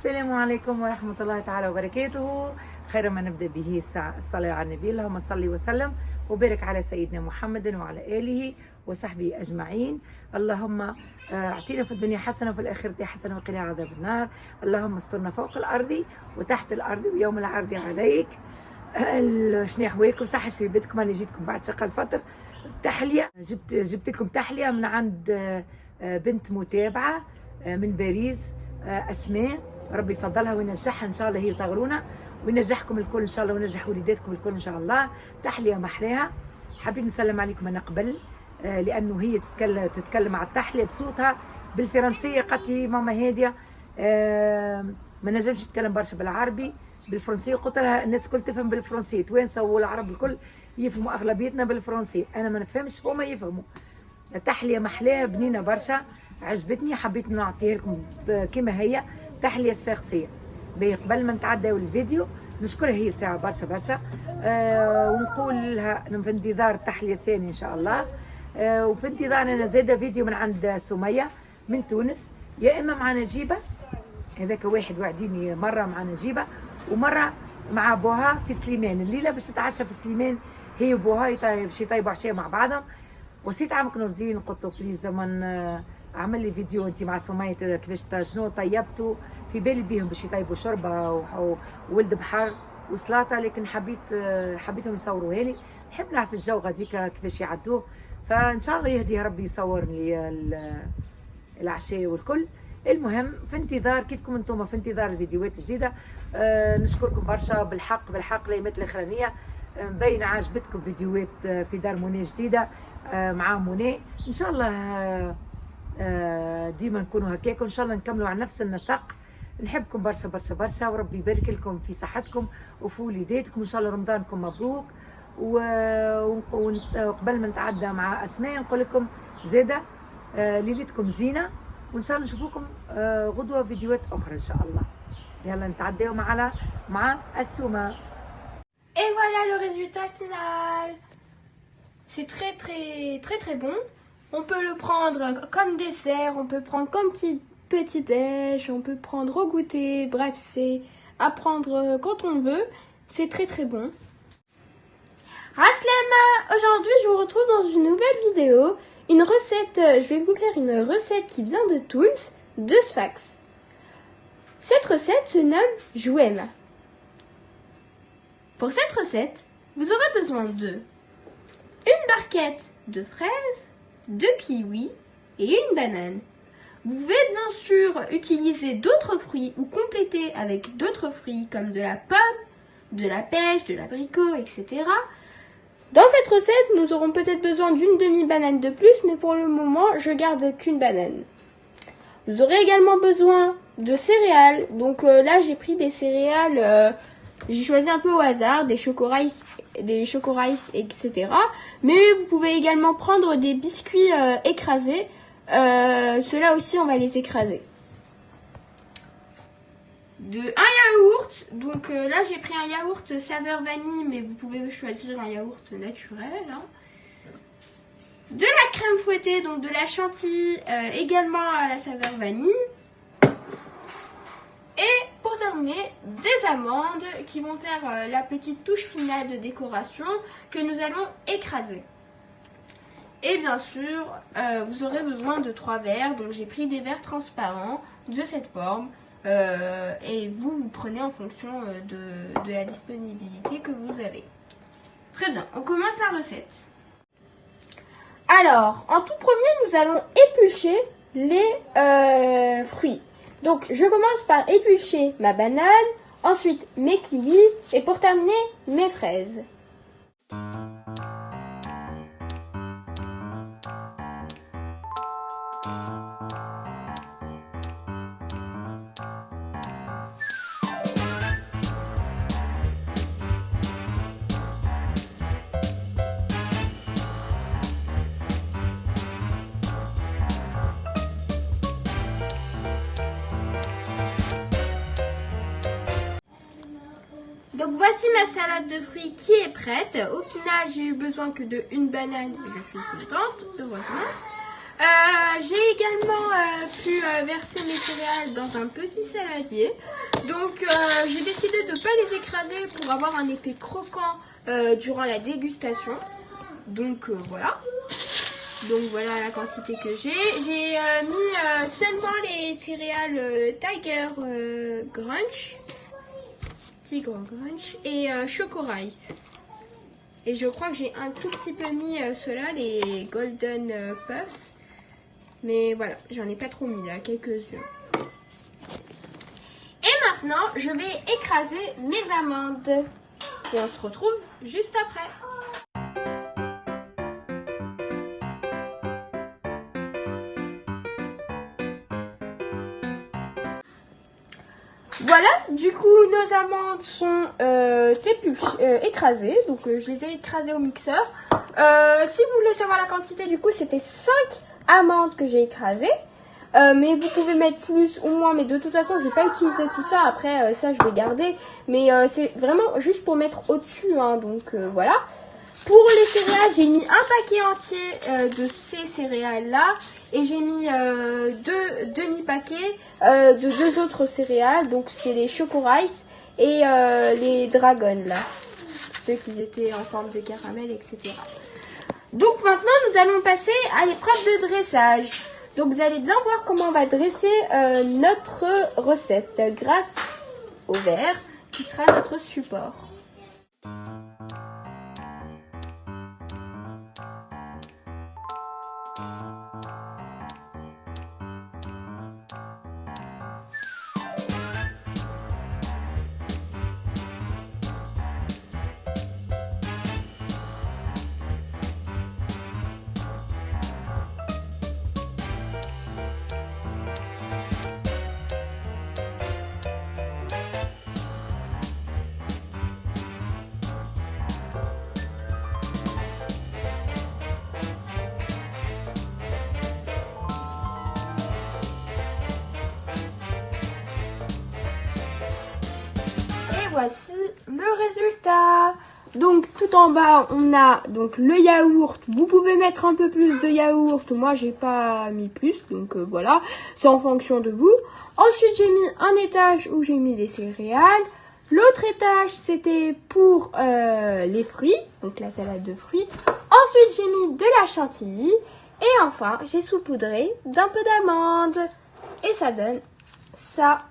السلام عليكم ورحمة الله تعالى وبركاته. خير ما نبدأ به الصلاة على النبي، اللهم صل وسلم وبارك على سيدنا محمد وعلى آله وصحبه أجمعين. اللهم اعطينا في الدنيا حسنة وفي الآخرة حسنة وقنا عذاب النار. اللهم استرنا فوق الأرض وتحت الأرض ويوم العرض عليك. شنو أحوالكم؟ صح شربتكم؟ أنا جيتكم بعد شقة الفطر تحلية. جبت لكم تحلية من عند بنت متابعة من باريس، أسماء، ربي يفضلها وينجحها إن شاء الله، هي صغرونا وينجحكم الكل إن شاء الله وينجح وليداتكم الكل إن شاء الله. تحلية محلاها. حابين نسلم عليكم أنا قبل لأنه هي تتكلم على التحلية بصوتها بالفرنسية. قالت لي ماما هادية ما نجمش تتكلم برشا بالعربي، بالفرنسية. قلت لها الناس الكل تفهم بالفرنسية، توانسة والعرب الكل يفهموا أغلبيتنا بالفرنسية، أنا ما نفهمش هما يفهموا. تحلية محلاها بنينة برشا، عجبتني، حبيت نعطيها لكم كما هي تحلية صفاقسية. قبل ما نتعداو الفيديو نشكرها هي ساعة برشا برشا، ونقول لها في انتظار التحلية الثانية إن شاء الله. وفي انتظار أنا زايدة فيديو من عند سمية من تونس، يا إما مع نجيبة، هذاك واحد وعديني مرة مع نجيبة ومرة مع بوها في سليمان. الليلة باش تتعشى في سليمان هي وبوها، باش يطيبوا عشاء مع بعضهم. وسيت عمك نور الدين قلت له بليز زمن عمل لي فيديو انت مع سمية كيفاش شنو طيبتوا، في بالي بيهم باش يطيبوا شوربه وولد بحر وسلاطه، لكن حبيتهم يصوروها لي. نحب نعرف الجو غاديك كيفاش يعدوه، فان شاء الله يهديها ربي يصور لي العشاء والكل. المهم في انتظار كيفكم انتم، في انتظار الفيديوهات الجديده. نشكركم برشا بالحق الايامات الاخرانيه مبين عجبتكم فيديوهات في دار منى جديده مع منى. ان شاء الله ديما نكونوا هكاك وان شاء الله نكملوا على نفس النسق. نحبكم برشا برشا برشا وربي يبارك لكم في صحتكم وفي وليداتكم. ان شاء الله رمضانكم مبروك. وقبل ما نتعدى مع اسماء نقول لكم زاده ليلتكم زينه، وان شاء الله نشوفوكم غدوه فيديوهات اخرى ان شاء الله. يلا نتعداو مع السومه. Et voilà le résultat final. C'est très bon. On peut le prendre comme dessert, on peut prendre comme petit déj, on peut prendre au goûter. Bref, c'est à prendre quand on veut. C'est très bon. Aslama, aujourd'hui je vous retrouve dans une nouvelle vidéo. Une recette, je vais vous faire une recette qui vient de Tounes, de Sfax. Cette recette se nomme Jouem. Pour cette recette, vous aurez besoin de une barquette de fraises, 2 kiwis et une banane. Vous pouvez bien sûr utiliser d'autres fruits ou compléter avec d'autres fruits comme de la pomme, de la pêche, de l'abricot, etc. Dans cette recette, nous aurons peut-être besoin d'une demi-banane de plus, mais pour le moment, je garde qu'une banane. Vous aurez également besoin de céréales. Donc là, j'ai pris des céréales... j'ai choisi un peu au hasard, des choco-rice, etc. Mais vous pouvez également prendre des biscuits écrasés. Ceux-là aussi, on va les écraser. Un yaourt. Donc là, j'ai pris un yaourt saveur vanille, mais vous pouvez choisir un yaourt naturel. Hein. De la crème fouettée, donc de la chantilly, également à la saveur vanille. Et pour terminer, des amandes qui vont faire la petite touche finale de décoration que nous allons écraser. Et bien sûr, vous aurez besoin de 3 verres. Donc j'ai pris des verres transparents de cette forme. Et vous prenez en fonction de la disponibilité que vous avez. Très bien, on commence la recette. Alors, en tout premier, nous allons éplucher les fruits. Donc, je commence par éplucher ma banane, ensuite mes kiwis et pour terminer, mes fraises. Donc voici ma salade de fruits qui est prête. Au final, j'ai eu besoin que de une banane et je suis contente, heureusement. J'ai également pu verser mes céréales dans un petit saladier. Donc j'ai décidé de ne pas les écraser pour avoir un effet croquant durant la dégustation. Donc voilà. Donc voilà la quantité que j'ai. J'ai mis seulement les céréales Tiger Crunch, Tigre Crunch et Choco Rice. Et je crois que j'ai un tout petit peu mis ceux-là, les Golden Puffs. Mais voilà, j'en ai pas trop mis là, quelques-uns. Et maintenant, je vais écraser mes amandes. Et on se retrouve juste après. Voilà, du coup nos amandes sont écrasées, donc je les ai écrasées au mixeur. Si vous voulez savoir la quantité, du coup c'était 5 amandes que j'ai écrasées. Mais vous pouvez mettre plus ou moins, mais de toute façon je vais pas utiliser tout ça, après ça je vais garder. Mais c'est vraiment juste pour mettre au-dessus, hein, donc voilà. Pour les céréales, j'ai mis un paquet entier de ces céréales-là. Et j'ai mis deux demi-paquets de 2 autres céréales. Donc c'est les Choco Rice et les Dragon là. Ceux qui étaient en forme de caramel, etc. Donc maintenant nous allons passer à l'épreuve de dressage. Donc vous allez bien voir comment on va dresser notre recette grâce au verre qui sera notre support. Voici le résultat. Donc tout en bas on a donc le yaourt. Vous pouvez mettre un peu plus de yaourt. Moi j'ai pas mis plus, donc voilà, c'est en fonction de vous. Ensuite j'ai mis un étage où j'ai mis les céréales. L'autre étage c'était pour les fruits, donc la salade de fruits. Ensuite j'ai mis de la chantilly. Et enfin j'ai saupoudré d'un peu d'amande. Et ça donne ça.